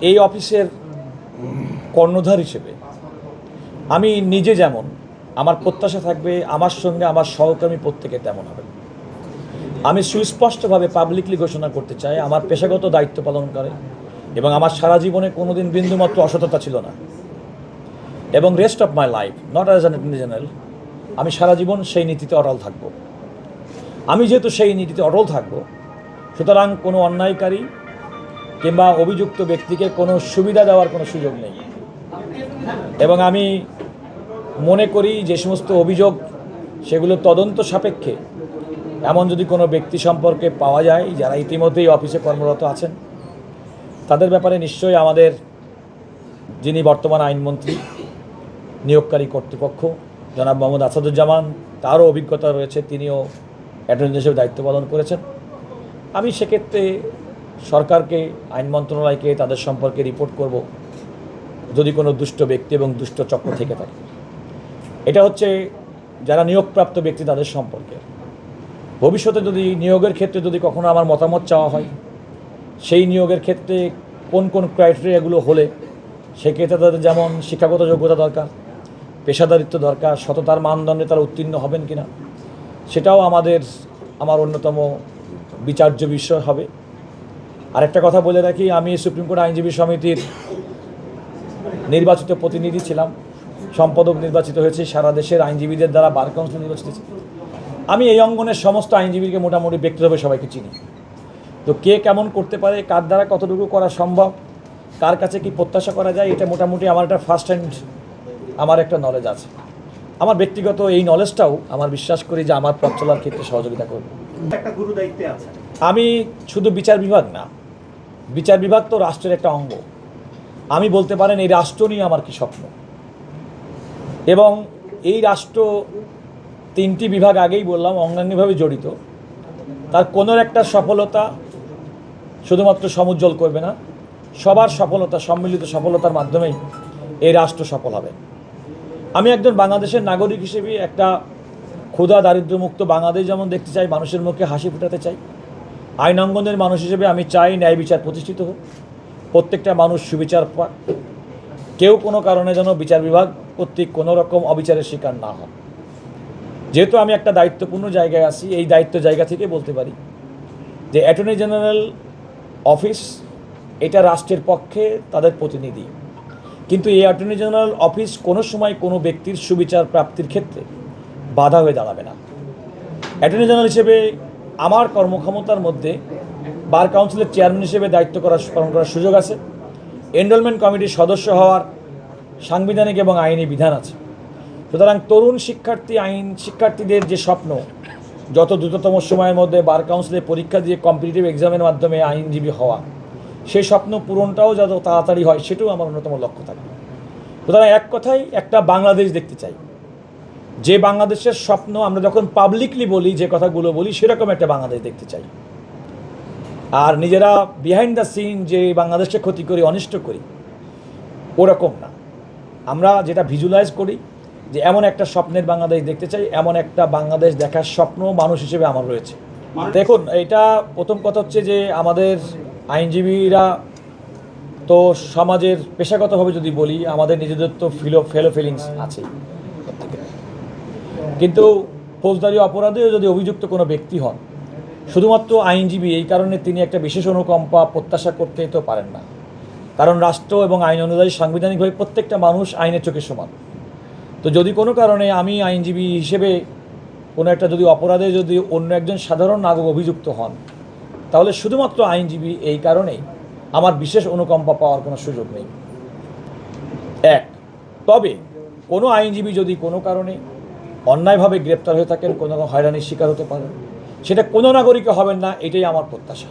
এই অফিসের কর্ণধার হিসেবে আমি নিজে যেমন আমার প্রত্যাশা থাকবে আমার সঙ্গে আমার সহকর্মী প্রত্যেকে তেমন হবে। আমি সুস্পষ্টভাবে পাবলিকলি ঘোষণা করতে চাই আমার পেশাগত দায়িত্ব পালন করে এবং আমার সারা জীবনে কোনোদিন বিন্দুমাত্র অসততা ছিল না এবং rest of my life not as an attorney general আমি সারা জীবন সেই নীতিতে অটল থাকব। আমি যেহেতু সেই নীতিতে অটল থাকব, সুতরাং কোনো অন্যায়কারী কিংবা অভিযুক্ত ব্যক্তিকে কোনো সুবিধা দেওয়ার কোনো সুযোগ নেই এবং আমি মনে করি যে সমস্ত অভিযোগ সেগুলো তদন্ত সাপেক্ষে এমন যদি কোনো ব্যক্তি সম্পর্কে পাওয়া যায় যারা ইতিমধ্যেই অফিসে কর্মরত আছেন, তাদের ব্যাপারে নিশ্চয়ই আমাদের যিনি বর্তমান আইনমন্ত্রী নিয়োগকারী কর্তৃপক্ষ জনাব মোহাম্মদ আসাদুজ্জামান, তারও অভিজ্ঞতা রয়েছে, তিনিও অ্যাটর্নি হিসেবে দায়িত্ব পালন করেছেন। আমি সেক্ষেত্রে সরকারকে, আইন মন্ত্রণালয়কে তাদের সম্পর্কে রিপোর্ট করব যদি কোনো দুষ্ট ব্যক্তি এবং দুষ্ট চক্র থেকে থাকে। এটা হচ্ছে যারা নিয়োগপ্রাপ্ত ব্যক্তি তাদের সম্পর্কে। ভবিষ্যতে যদি নিয়োগের ক্ষেত্রে যদি কখনো আমার মতামত চাওয়া হয়, সেই নিয়োগের ক্ষেত্রে কোন কোন ক্রাইটেরিয়াগুলো হলে সেক্ষেত্রে তাদের যেমন শিক্ষাগত যোগ্যতা দরকার, পেশাদারিত্ব দরকার, সততার মানদণ্ডে তারা উত্তীর্ণ হবেন কিনা, সেটাও আমার অন্যতম বিচার্য বিষয় হবে। আরেকটা কথা বলে রাখি, আমি সুপ্রিম কোর্ট আইনজীবী সমিতির নির্বাচিত প্রতিনিধি ছিলাম, সম্পাদক নির্বাচিত হয়েছে, সারা দেশের আইনজীবীদের দ্বারা বার কাউন্সিল নির্বাচিত হয়েছে। আমি এই অঙ্গনের সমস্ত আইনজীবীকে মোটামুটি ব্যক্তিগতভাবে সবাইকে চিনি। তো কে কেমন করতে পারে, কার দ্বারা কতটুকু করা সম্ভব, কার কাছে কি প্রত্যাশা করা যায়, এটা মোটামুটি আমার একটা ফার্স্ট হ্যান্ড আমার একটা নলেজ আছে। আমার ব্যক্তিগত এই নলেজটাও আমার বিশ্বাস করি যে আমার পথ চলার ক্ষেত্রে সহযোগিতা করবে। একটা গুরু দায়িত্বে আছে। আমি শুধু বিচার বিভাগ না, বিচার বিভাগ তো রাষ্ট্রের একটা অঙ্গ। আমি বলতে পারেন এই রাষ্ট্র নিয়ে আমার কি স্বপ্ন, এবং এই রাষ্ট্র তিনটি বিভাগ আগেই বললাম অঙ্গাঙ্গিভাবে জড়িত। তার কোনো একটা সফলতা শুধুমাত্র সমুজ্জ্বল করবে না, সবার সফলতা, সম্মিলিত সফলতার মাধ্যমেই এই রাষ্ট্র সফল হবে। আমি একজন বাংলাদেশের নাগরিক হিসেবে একটা ক্ষুধা দারিদ্র্যমুক্ত বাংলাদেশ যেমন দেখতে চাই, মানুষের মুখে হাসি ফোটাতে চাই, আইন অঙ্গনের মানুষ হিসেবে আমি চাই ন্যায় বিচার প্রতিষ্ঠিত হোক, প্রত্যেকটা মানুষ সুবিচার পাক, কেউ কোনো কারণে যেন বিচার বিভাগ কর্তৃক কোনো রকম অবিচারের শিকার না হয়। যেহেতু আমি একটা দায়িত্বপূর্ণ জায়গায় আছি, এই দায়িত্ব জায়গা থেকে বলতে পারি যে অ্যাটর্নি জেনারেল অফিস এটা রাষ্ট্রের পক্ষে তাদের প্রতিনিধি, কিন্তু এই অ্যাটর্নি জেনারেল অফিস কোনো সময় কোনো ব্যক্তির সুবিচার প্রাপ্তির ক্ষেত্রে বাধা হয়ে দাঁড়াবে না। অ্যাটর্নি জেনারেল হিসেবে আমার কর্মক্ষমতার মধ্যে বার কাউন্সিলের চেয়ারম্যান হিসেবে দায়িত্ব পালন করার সুযোগ আছে, এনরোলমেন্ট কমিটির সদস্য হওয়ার সাংবিধানিক এবং আইনি বিধান আছে। সুতরাং তরুণ শিক্ষার্থীদের যে স্বপ্ন যত দ্রুততম সময়ের মধ্যে বার কাউন্সিলের পরীক্ষা দিয়ে কম্পিটিটিভ এক্সামের মাধ্যমে আইনজীবী হওয়া, সেই স্বপ্ন পূরণটাও যত তাড়াতাড়ি হয় সেটাও আমার অন্যতম লক্ষ্য থাকবে। সুতরাং এক কথায় একটা বাংলাদেশ দেখতে চাই, যে বাংলাদেশের স্বপ্ন আমরা যখন পাবলিকলি বলি, যে কথাগুলো বলি, সেরকম একটা বাংলাদেশ দেখতে চাই। আর নিজেরা বিহাইন্ড দ্য সিন যে বাংলাদেশকে ক্ষতি করি, অনিষ্ট করি, ওরকম না। আমরা যেটা ভিজুয়ালাইজ করি যে এমন একটা স্বপ্নের বাংলাদেশ দেখতে চাই, এমন একটা বাংলাদেশ দেখার স্বপ্ন মানুষ হিসেবে আমার রয়েছে। দেখুন, এটা প্রথম কথা হচ্ছে যে আমাদের আইনজীবীরা তো সমাজের পেশাগতভাবে যদি বলি আমাদের নিজেদের তো ফেলো ফিলিংস আছে, কিন্তু ফৌজদারি অপরাধেও যদি অভিযুক্ত কোনো ব্যক্তি হন, শুধুমাত্র আইনজীবী এই কারণে তিনি একটা বিশেষ অনুকম্পা প্রত্যাশা করতে তো পারেন না, কারণ রাষ্ট্র এবং আইন অনুযায়ী সাংবিধানিকভাবে প্রত্যেকটা মানুষ আইনের চোখে সমান। তো যদি কোনো কারণে আমি আইনজীবী হিসেবে কোনো একটা যদি অপরাধে যদি অন্য একজন সাধারণ নাগরিক অভিযুক্ত হন, তাহলে শুধুমাত্র আইনজীবী এই কারণেই আমার বিশেষ অনুকম্পা পাওয়ার কোনো সুযোগ নেই। তবে কোনো আইনজীবী যদি কোনো কারণে অন্যায়ভাবে গ্রেপ্তার হয়ে থাকেন, কোনো হয়রানির শিকার হতে পারেন, সেটা কোনো নাগরিকও হবেন না, এটাই আমার প্রত্যাশা।